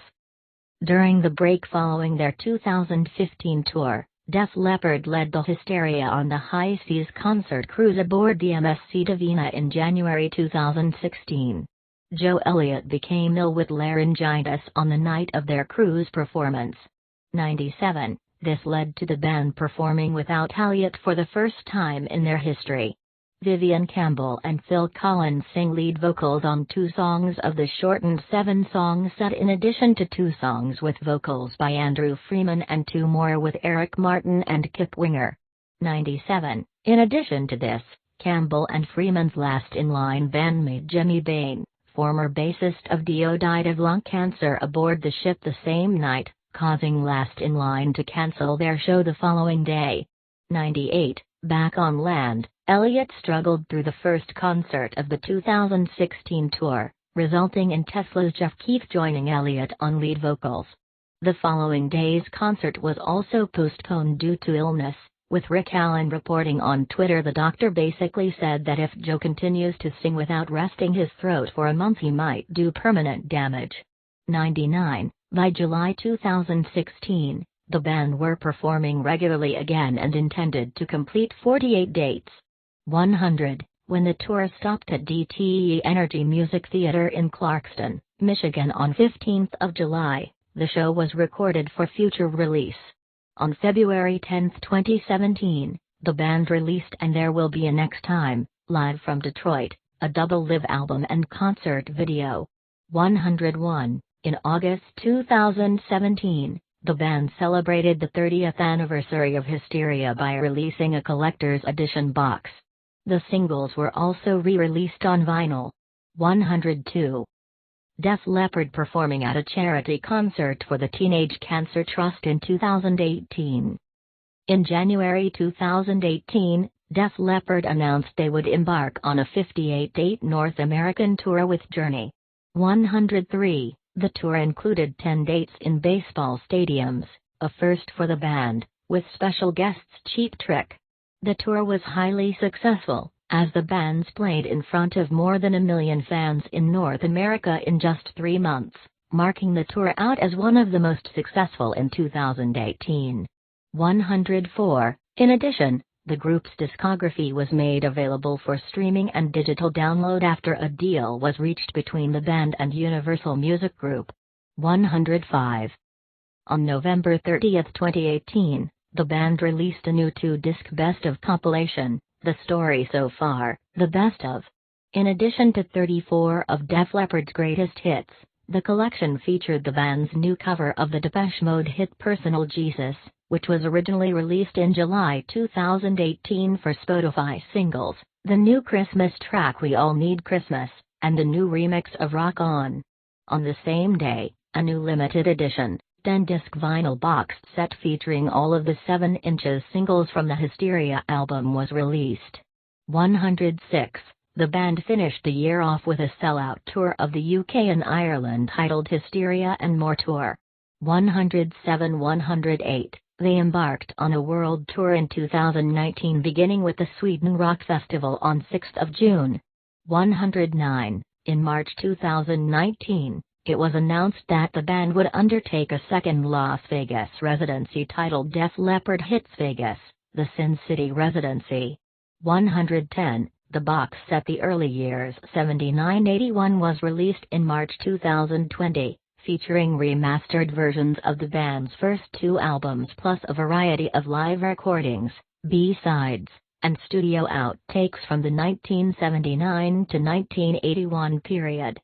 During the break following their 2015 tour, Def Leppard led the Hysteria on the High Seas concert cruise aboard the MSC Divina in January 2016. Joe Elliott became ill with laryngitis on the night of their cruise performance. 97. This led to the band performing without Elliott for the first time in their history. Vivian Campbell and Phil Collins sing lead vocals on 2 songs of the shortened 7-song set in addition to 2 songs with vocals by Andrew Freeman and 2 more with Eric Martin and Kip Winger. 97. In addition to this, Campbell and Freeman's last-in-line bandmate Jimmy Bain, former bassist of Dio, died of lung cancer aboard the ship the same night, causing Last in Line to cancel their show the following day. 98. Back on land, Elliott struggled through the first concert of the 2016 tour, resulting in Tesla's Jeff Keith joining Elliott on lead vocals. The following day's concert was also postponed due to illness, with Rick Allen reporting on Twitter the doctor basically said that if Joe continues to sing without resting his throat for a month he might do permanent damage. 99. By July 2016, the band were performing regularly again and intended to complete 48 dates. 100. When the tour stopped at DTE Energy Music Theater in Clarkston, Michigan on 15th of July, the show was recorded for future release. On February 10, 2017, the band released And There Will Be a Next Time, live from Detroit, a double live album and concert video. 101. In August 2017, The band celebrated the 30th anniversary of Hysteria by releasing a collector's edition box. The singles were also re-released on vinyl. 102. Def Leppard performing at a charity concert for the Teenage Cancer Trust in 2018. In January 2018, Def Leppard announced they would embark on a 58-date North American tour with Journey. 103. The tour included 10 dates in baseball stadiums, a first for the band, with special guests Cheap Trick. The tour was highly successful, as the bands played in front of more than 1 million fans in North America in just 3 months, marking the tour out as one of the most successful in 2018. 104. In addition, the group's discography was made available for streaming and digital download after a deal was reached between the band and Universal Music Group. 105. On November 30, 2018, the band released a new 2-disc best of compilation, The Story So Far, The Best Of. In addition to 34 of Def Leppard's greatest hits, the collection featured the band's new cover of the Depeche Mode hit Personal Jesus, which was originally released in July 2018 for Spotify singles, the new Christmas track We All Need Christmas, and the new remix of Rock On. On the same day, a new limited edition, 10-disc vinyl box set featuring all of the 7-inch singles from the Hysteria album was released. 106. The band finished the year off with a sellout tour of the UK and Ireland titled Hysteria and More Tour. 107-108. They embarked on a world tour in 2019 beginning with the Sweden Rock Festival on 6 June. 109. In March 2019, it was announced that the band would undertake a second Las Vegas residency titled Def Leppard Hits Vegas, the Sin City Residency. 110. The box set The Early Years 79-81 was released in March 2020. Featuring remastered versions of the band's first 2 albums plus a variety of live recordings, B-sides, and studio outtakes from the 1979 to 1981 period.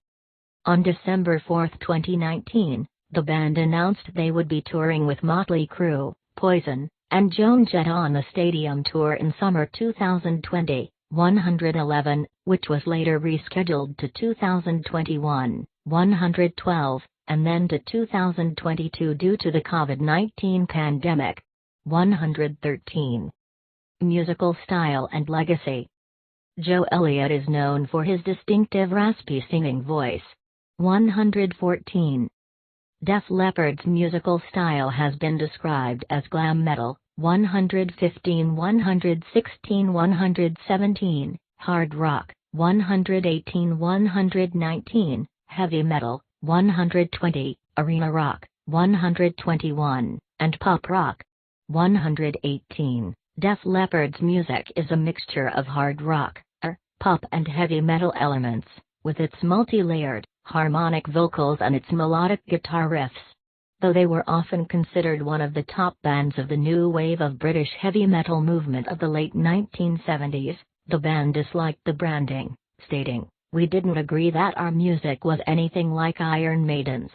On December 4, 2019, the band announced they would be touring with Motley Crue, Poison, and Joan Jett on the stadium tour in summer 2020. 111, which was later rescheduled to 2021. 112. And then to 2022 due to the COVID-19 pandemic. 113. Musical style and legacy. Joe Elliott is known for his distinctive raspy singing voice. 114. Def Leppard's musical style has been described as glam metal. 115, 116, 117, hard rock. 118, 119, heavy metal. 120, arena rock. 121, and pop rock. 118. Def Leppard's music is a mixture of hard rock, pop and heavy metal elements, with its multi-layered, harmonic vocals and its melodic guitar riffs. Though they were often considered one of the top bands of the new wave of British heavy metal movement of the late 1970s, the band disliked the branding, stating, "We didn't agree that our music was anything like Iron Maiden's."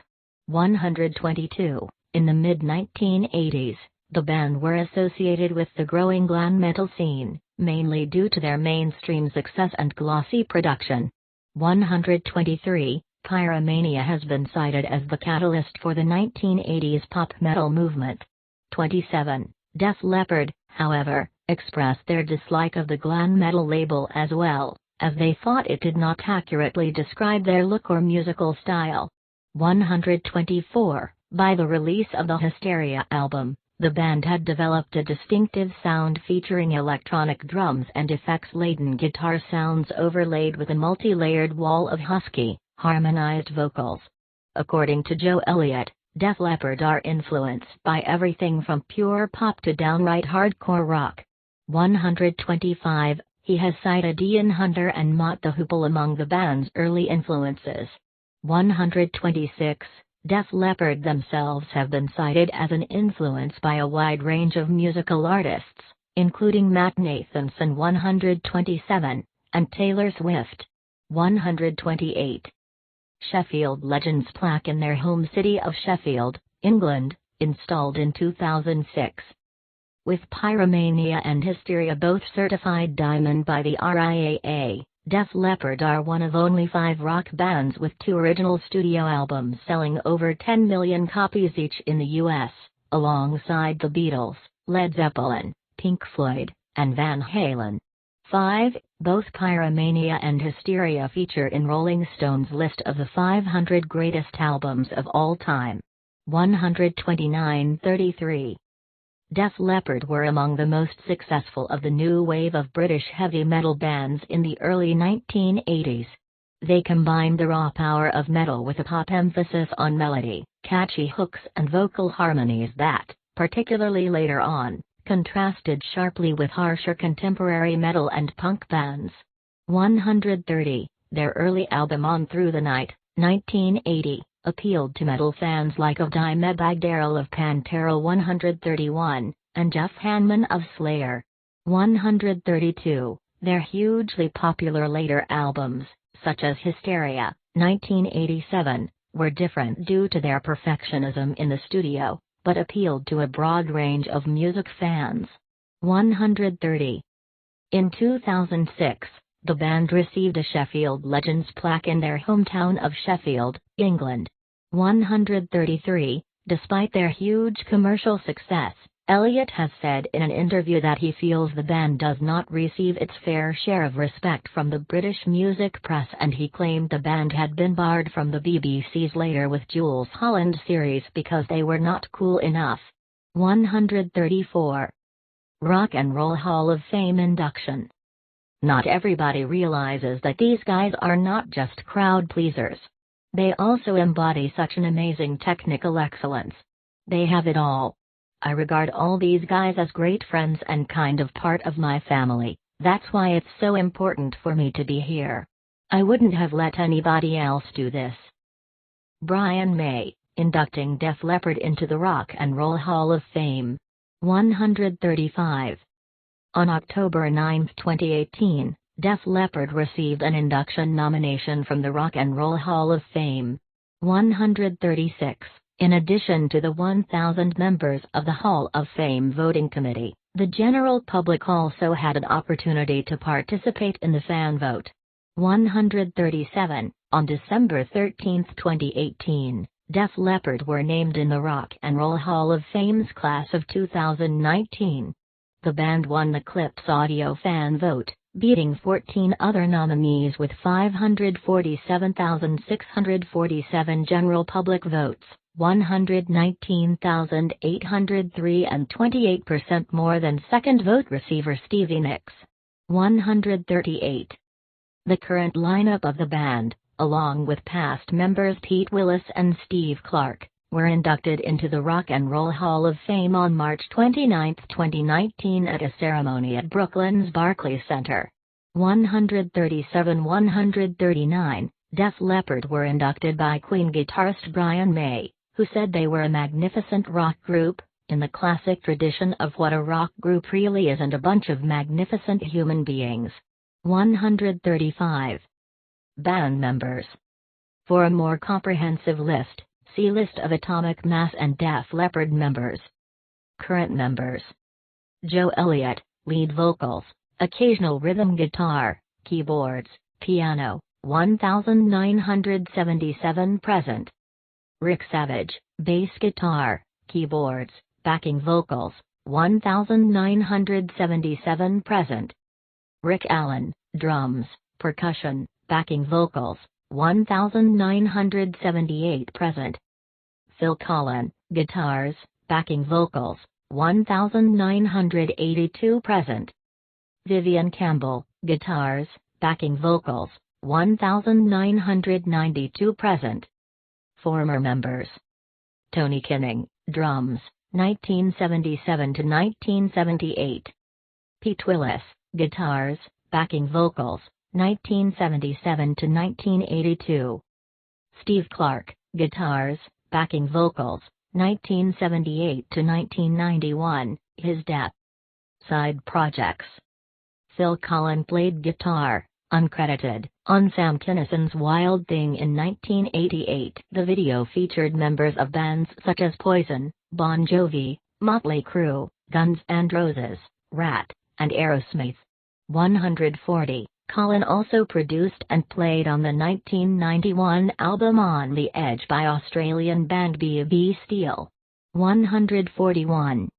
122. In the mid-1980s, the band were associated with the growing glam metal scene, mainly due to their mainstream success and glossy production. 123. Pyromania has been cited as the catalyst for the 1980s pop metal movement. 27. Def Leppard, however, expressed their dislike of the glam metal label as well, as they thought it did not accurately describe their look or musical style. 124. By the release of the Hysteria album, the band had developed a distinctive sound featuring electronic drums and effects-laden guitar sounds overlaid with a multi-layered wall of husky, harmonized vocals. According to Joe Elliott, Def Leppard are influenced by everything from pure pop to downright hardcore rock. 125. He has cited Ian Hunter and Mott the Hoople among the band's early influences. 126. Def Leppard themselves have been cited as an influence by a wide range of musical artists, including Matt Nathanson 127, and Taylor Swift. 128. Sheffield Legends plaque in their home city of Sheffield, England, installed in 2006. With Pyromania and Hysteria both certified diamond by the RIAA, Def Leppard are one of only 5 rock bands with 2 original studio albums selling over 10 million copies each in the US, alongside the Beatles, Led Zeppelin, Pink Floyd, and Van Halen. 5. Both Pyromania and Hysteria feature in Rolling Stone's list of the 500 greatest albums of all time. 129.33. Def Leppard were among the most successful of the new wave of British heavy metal bands in the early 1980s. They combined the raw power of metal with a pop emphasis on melody, catchy hooks and vocal harmonies that, particularly later on, contrasted sharply with harsher contemporary metal and punk bands. 130. Their early album On Through the Night, 1980, appealed to metal fans like of Dimebag Darrell of Pantera. 131, and Jeff Hanneman of Slayer. 132. Their hugely popular later albums, such as Hysteria, 1987, were different due to their perfectionism in the studio, but appealed to a broad range of music fans. 130. In 2006, the band received a Sheffield Legends plaque in their hometown of Sheffield, England. 133. Despite their huge commercial success, Elliott has said in an interview that he feels the band does not receive its fair share of respect from the British music press, and he claimed the band had been barred from the BBC's Later with Jules Holland series because they were not cool enough. 134. Rock and Roll Hall of Fame induction. Not everybody realizes that these guys are not just crowd pleasers. They also embody such an amazing technical excellence. They have it all. I regard all these guys as great friends and kind of part of my family. That's why it's so important for me to be here. I wouldn't have let anybody else do this. Brian May, inducting Def Leppard into the Rock and Roll Hall of Fame. 135. On October 9, 2018, Def Leppard received an induction nomination from the Rock and Roll Hall of Fame. 136. In addition to the 1,000 members of the Hall of Fame voting committee, the general public also had an opportunity to participate in the fan vote. 137. On December 13, 2018, Def Leppard were named in the Rock and Roll Hall of Fame's class of 2019. The band won the Clips Audio fan vote, beating 14 other nominees with 547,647 general public votes, 119,803, and 28% more than second vote receiver Stevie Nicks. 138. The current lineup of the band, along with past members Pete Willis and Steve Clark, were inducted into the Rock and Roll Hall of Fame on March 29, 2019 at a ceremony at Brooklyn's Barclays Center. 137-139, Def Leppard were inducted by Queen guitarist Brian May, who said they were a magnificent rock group, in the classic tradition of what a rock group really is, and a bunch of magnificent human beings. 135. Band members. For a more comprehensive list, see List of Atomic Mass and Def Leppard members. Current members: Joe Elliott, lead vocals, occasional rhythm guitar, keyboards, piano, 1977 present. Rick Savage, bass guitar, keyboards, backing vocals, 1977 present. Rick Allen, drums, percussion, backing vocals, 1978 present. Phil Collen, guitars, backing vocals, 1982 present. Vivian Campbell, guitars, backing vocals, 1992 present. Former members: Tony Kinning, drums, 1977 to 1978. Pete Willis, guitars, backing vocals, 1977 to 1982. Steve Clark, guitars, backing vocals, 1978 to 1991, his death. Side projects: Phil Collen played guitar, Uncredited. On Sam Kinison's Wild Thing in 1988, the video featured members of bands such as Poison, Bon Jovi, Motley Crue, Guns N' Roses, Rat, and Aerosmith. 140. Colin also produced and played on the 1991 album On the Edge by Australian band B.B. Steel. 141.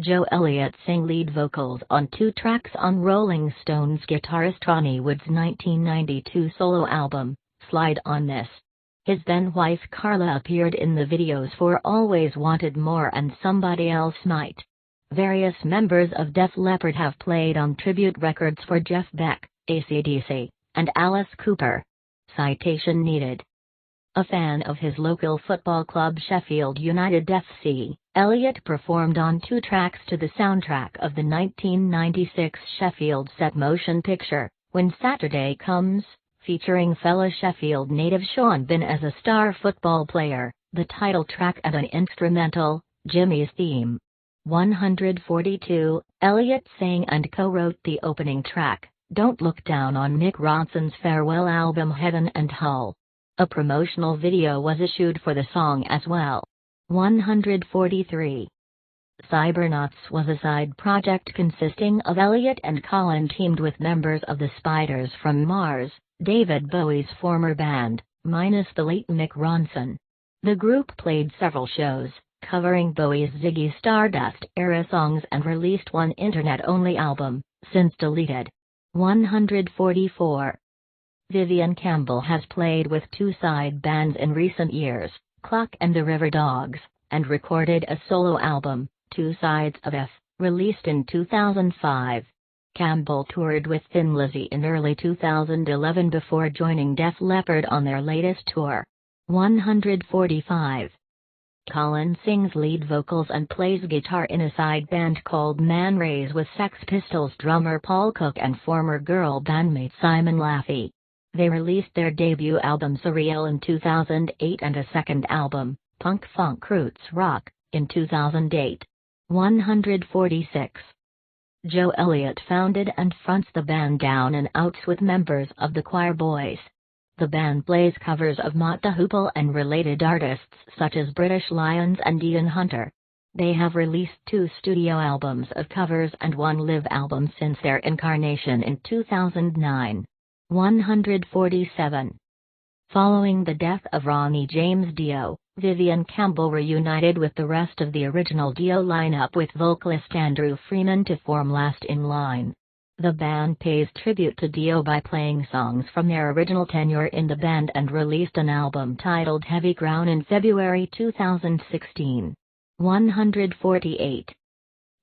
Joe Elliott sang lead vocals on 2 tracks on Rolling Stones guitarist Ronnie Wood's 1992 solo album, Slide on This. His then-wife Carla appeared in the videos for Always Wanted More and Somebody Else Might. Various members of Def Leppard have played on tribute records for Jeff Beck, AC/DC, and Alice Cooper. Citation needed. A fan of his local football club Sheffield United FC, Elliott performed on 2 tracks to the soundtrack of the 1996 Sheffield set motion picture, When Saturday Comes, featuring fellow Sheffield native Sean Bean as a star football player, the title track and an instrumental, Jimmy's Theme. 142. Elliott sang and co-wrote the opening track, Don't Look Down on Mick Ronson's farewell album Heaven and Hull. A promotional video was issued for the song as well. 143. Cybernauts was a side project consisting of Elliott and Colin teamed with members of the Spiders from Mars, David Bowie's former band, minus the late Mick Ronson. The group played several shows, covering Bowie's Ziggy Stardust era songs and released one internet-only album, since deleted. 144. Vivian Campbell has played with 2 side bands in recent years, Clock and the River Dogs, and recorded a solo album, 2 Sides of F, released in 2005. Campbell toured with Thin Lizzy in early 2011 before joining Def Leppard on their latest tour. 145. Colin sings lead vocals and plays guitar in a side band called Man Rays with Sex Pistols drummer Paul Cook and former girl bandmate Simon Laffey. They released their debut album Surreal in 2008 and a second album, Punk Funk Roots Rock, in 2008. 146. Joe Elliott founded and fronts the band Down and Outs with members of the Choir Boys. The band plays covers of Mott the Hoople and related artists such as British Lions and Ian Hunter. They have released 2 studio albums of covers and 1 live album since their incarnation in 2009. 147. Following the death of Ronnie James Dio, Vivian Campbell reunited with the rest of the original Dio lineup with vocalist Andrew Freeman to form Last in Line. The band pays tribute to Dio by playing songs from their original tenure in the band and released an album titled Heavy Ground in February 2016. 148.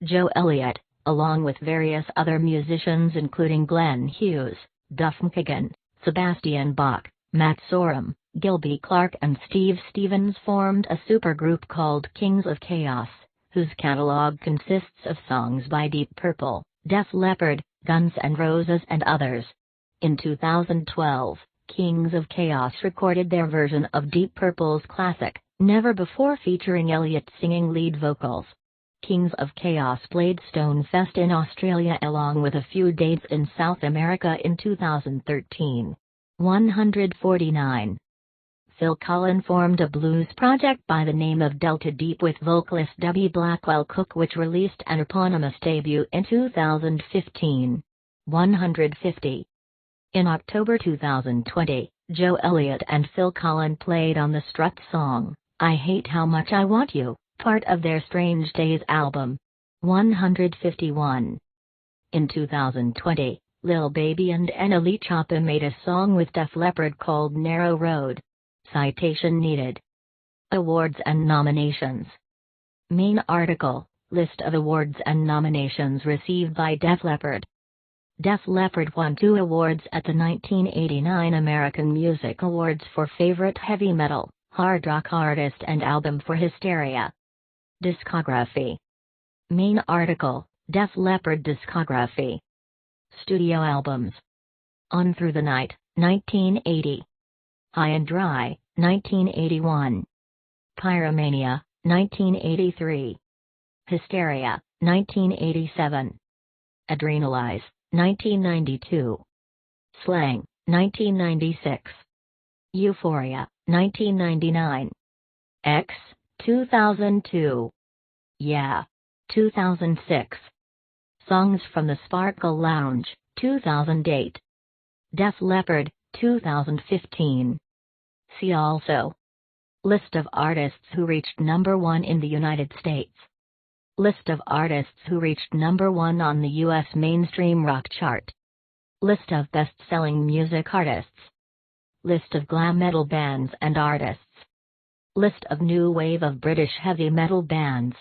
Joe Elliott, along with various other musicians including Glenn Hughes, Duff McKagan, Sebastian Bach, Matt Sorum, Gilby Clarke and Steve Stevens formed a supergroup called Kings of Chaos, whose catalog consists of songs by Deep Purple, Def Leppard, Guns N' Roses and others. In 2012, Kings of Chaos recorded their version of Deep Purple's classic, Never Before featuring Elliott singing lead vocals. Kings of Chaos played Stonefest in Australia along with a few dates in South America in 2013. 149. Phil Collen formed a blues project by the name of Delta Deep with vocalist Debbie Blackwell Cook which released an eponymous debut in 2015. 150. In October 2020, Joe Elliott and Phil Collen played on the Struts song, I Hate How Much I Want You, part of their Strange Days album. 151. In 2020, Lil Baby and Annalise Choppa made a song with Def Leppard called Narrow Road. Citation needed. Awards and nominations. Main article, list of awards and nominations received by Def Leppard. Def Leppard won 2 awards at the 1989 American Music Awards for Favorite Heavy Metal, Hard Rock Artist and Album for Hysteria. Discography. Main article, Def Leppard Discography. Studio albums. On Through the Night, 1980. High and Dry, 1981. Pyromania, 1983. Hysteria, 1987. Adrenalize, 1992. Slang, 1996. Euphoria, 1999. X, 2002. Yeah, 2006. Songs from the Sparkle Lounge, 2008. Def Leppard, 2015. See also: List of artists who reached #1 in the United States. List of artists who reached #1 on the U.S. mainstream rock chart. List of best-selling music artists. List of glam metal bands and artists. List of new wave of British heavy metal bands.